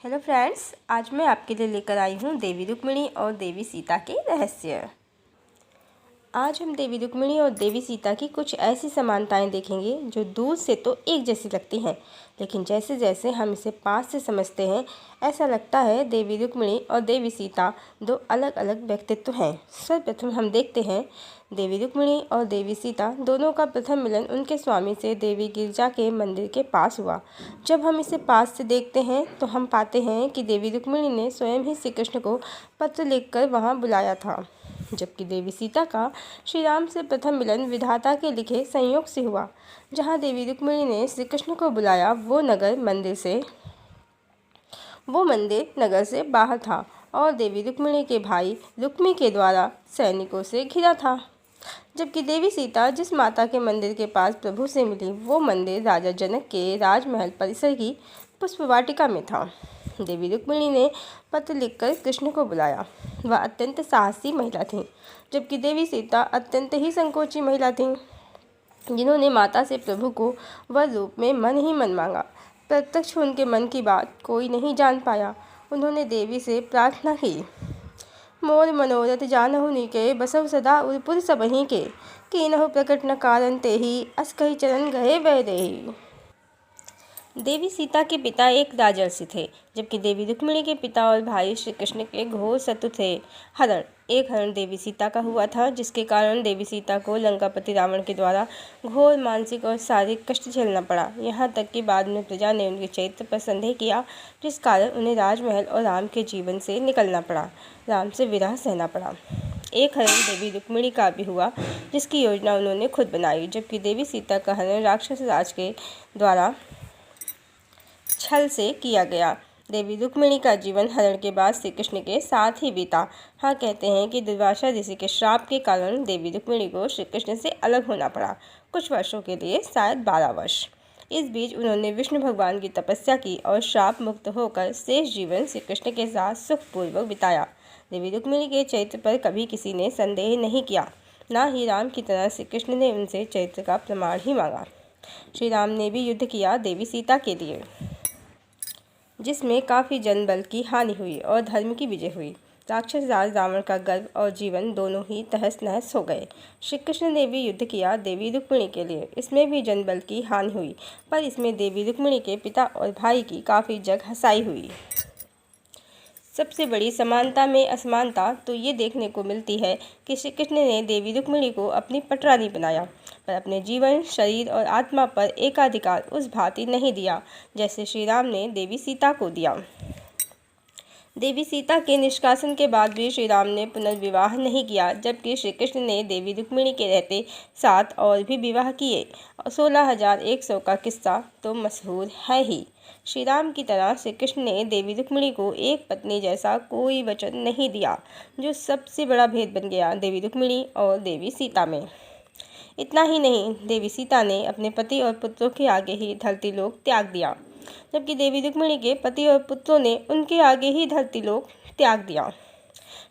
Hello friends, आज मैं आपके लिए लेकर आई हूँ देवी रुक्मिणी और देवी सीता के रहस्य। आज हम देवी रुक्मिणी और देवी सीता की कुछ ऐसी समानताएं देखेंगे जो दूर से तो एक जैसी लगती हैं, लेकिन जैसे जैसे हम इसे पास से समझते हैं ऐसा लगता है देवी रुक्मिणी और देवी सीता दो अलग अलग व्यक्तित्व हैं। सर्वप्रथम हम देखते हैं देवी रुक्मिणी और देवी सीता दोनों का प्रथम मिलन उनके स्वामी से देवी गिरजा के मंदिर के पास हुआ। जब हम इसे पास से देखते हैं तो हम पाते हैं कि देवी रुक्मिणी ने स्वयं ही श्री कृष्ण को पत्र लिखकर वहां बुलाया था, जबकि देवी सीता का श्री राम से प्रथम मिलन विधाता के लिखे संयोग से हुआ। जहाँ देवी रुक्मिणी ने श्री कृष्ण को बुलाया वो मंदिर नगर से बाहर था और देवी रुक्मिणी के भाई रुक्मी के द्वारा सैनिकों से घिरा था, जबकि देवी सीता जिस माता के मंदिर के पास प्रभु से मिली वो मंदिर राजा जनक के राजमहल परिसर की पुष्प वाटिका में था। देवी रुक्मिणी ने पत्र लिखकर कृष्ण को बुलाया। वह अत्यंत साहसी महिला थी, जबकि देवी सीता अत्यंत ही संकोची महिला थी, जिन्होंने माता से प्रभु को वर रूप में मन ही मन मांगा। प्रत्यक्ष उनके मन की बात कोई नहीं जान पाया। उन्होंने देवी से प्रार्थना की, मोर मनोरथ जानहु नीके, बसव सदा उरपुर सबहि के, कीनहु प्रकट न कारण तेहि, अस कहि चरण गए वैदेही। देवी सीता के पिता एक राजर्षि थे, जबकि देवी रुक्मिणी के पिता और भाई श्री कृष्ण के घोर शत्रु थे। एक हरण देवी सीता का हुआ था, जिसके कारण देवी सीता को लंकापति रावण के द्वारा घोर मानसिक और शारीरिक कष्ट झेलना पड़ा। यहाँ तक कि बाद में प्रजा ने उनके चरित्र पर संदेह किया, जिस कारण उन्हें राजमहल और राम के जीवन से निकलना पड़ा, राम से विरह सहना पड़ा। एक हरण देवी रुक्मिणी का भी हुआ, जिसकी योजना उन्होंने खुद बनाई, जबकि देवी सीता का हरण राक्षस राज के द्वारा छल से किया गया। देवी रुक्मिणी का जीवन हरण के बाद श्री कृष्ण के साथ ही बीता। हाँ, कहते हैं कि दुर्वासा ऋषि के श्राप के कारण देवी रुक्मिणी को श्री कृष्ण से अलग होना पड़ा, कुछ वर्षों के लिए, शायद 12 वर्ष। इस बीच उन्होंने विष्णु भगवान की तपस्या की और श्राप मुक्त होकर शेष जीवन श्री कृष्ण के साथ सुखपूर्वक बिताया। देवी रुक्मिणी के चरित्र पर कभी किसी ने संदेह नहीं किया, न ही राम की तरह श्री कृष्ण ने उनसे चरित्र का प्रमाण ही मांगा। श्री राम ने भी युद्ध किया देवी सीता के लिए, जिसमें काफ़ी जनबल की हानि हुई और धर्म की विजय हुई। राक्षस राज रावण का गर्व और जीवन दोनों ही तहस नहस हो गए। श्री कृष्ण ने भी युद्ध किया देवी रुक्मिणी के लिए, इसमें भी जनबल की हानि हुई, पर इसमें देवी रुक्मिणी के पिता और भाई की काफ़ी जग हसाई हुई। सबसे बड़ी समानता में असमानता तो ये देखने को मिलती है कि श्री कृष्ण ने देवी रुक्मिणी को अपनी पटरानी बनाया, पर अपने जीवन, शरीर और आत्मा पर एकाधिकार उस भांति नहीं दिया जैसे श्री राम ने देवी सीता को दिया। देवी सीता के निष्कासन के बाद भी श्री राम ने पुनर्विवाह नहीं किया, जबकि श्री कृष्ण ने देवी रुक्मिणी के रहते 7 और भी विवाह किए। 16,100 का किस्सा तो मशहूर है ही। श्री राम की तरह श्री कृष्ण ने देवी रुक्मिणी को एक पत्नी जैसा कोई वचन नहीं दिया, जो सबसे बड़ा भेद बन गया देवी रुक्मिणी और देवी सीता में। इतना ही नहीं, देवी सीता ने अपने पति और पुत्रों के आगे ही धरती लोक त्याग दिया, जबकि देवी रुक्मिणी के पति और पुत्रों ने उनके आगे ही धरती लोक त्याग दिया।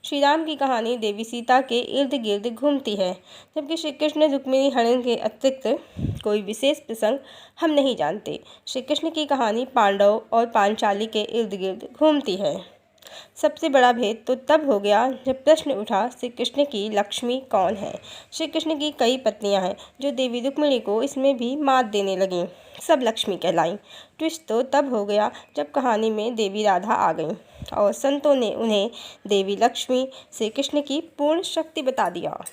श्री राम की कहानी देवी सीता के इर्द गिर्द घूमती है, जबकि श्री कृष्ण रुक्मिणी हरण के अतिरिक्त कोई विशेष प्रसंग हम नहीं जानते। श्री कृष्ण की कहानी पांडव और पांचाली के इर्द गिर्द घूमती है। सबसे बड़ा भेद तो तब हो गया जब प्रश्न उठा, श्री कृष्ण की लक्ष्मी कौन है। श्री कृष्ण की कई पत्नियां हैं, जो देवी रुक्मिणी को इसमें भी मात देने लगीं, सब लक्ष्मी कहलाईं। ट्विस्ट तो तब हो गया जब कहानी में देवी राधा आ गईं और संतों ने उन्हें देवी लक्ष्मी श्री कृष्ण की पूर्ण शक्ति बता दिया।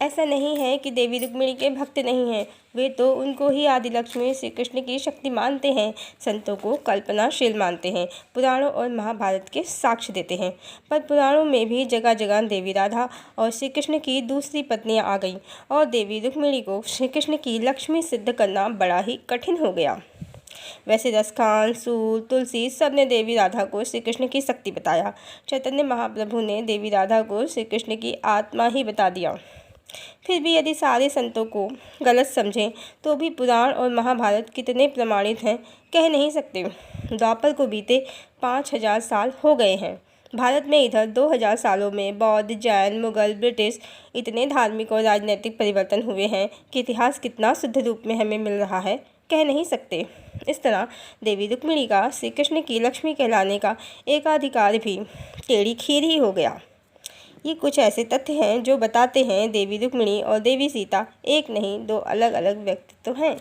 ऐसा नहीं है कि देवी रुक्मिणी के भक्त नहीं हैं, वे तो उनको ही आदि लक्ष्मी श्री कृष्ण की शक्ति मानते हैं, संतों को कल्पनाशील मानते हैं, पुराणों और महाभारत के साक्ष्य देते हैं। पर पुराणों में भी जगह जगह देवी राधा और श्री कृष्ण की दूसरी पत्नियां आ गईं और देवी रुक्मिणी को श्री कृष्ण की लक्ष्मी सिद्ध करना बड़ा ही कठिन हो गया। वैसे रसखान, सूर, तुलसी सब ने देवी राधा को श्री कृष्ण की शक्ति बताया। चैतन्य महाप्रभु ने देवी राधा को श्री कृष्ण की आत्मा ही बता दिया। फिर भी यदि सारे संतों को गलत समझें तो भी पुराण और महाभारत कितने प्रमाणित हैं कह नहीं सकते। द्वापर को बीते 5,000 साल हो गए हैं। भारत में इधर 2,000 सालों में बौद्ध, जैन, मुगल, ब्रिटिश इतने धार्मिक और राजनीतिक परिवर्तन हुए हैं कि इतिहास कितना शुद्ध रूप में हमें मिल रहा है कह नहीं सकते। इस तरह देवी रुक्मिणी का श्री कृष्ण की लक्ष्मी कहलाने का एकाधिकार भी टेढ़ी खीर ही हो गया। ये कुछ ऐसे तथ्य हैं जो बताते हैं देवी रुक्मिणी और देवी सीता एक नहीं दो अलग अलग व्यक्तित्व हैं।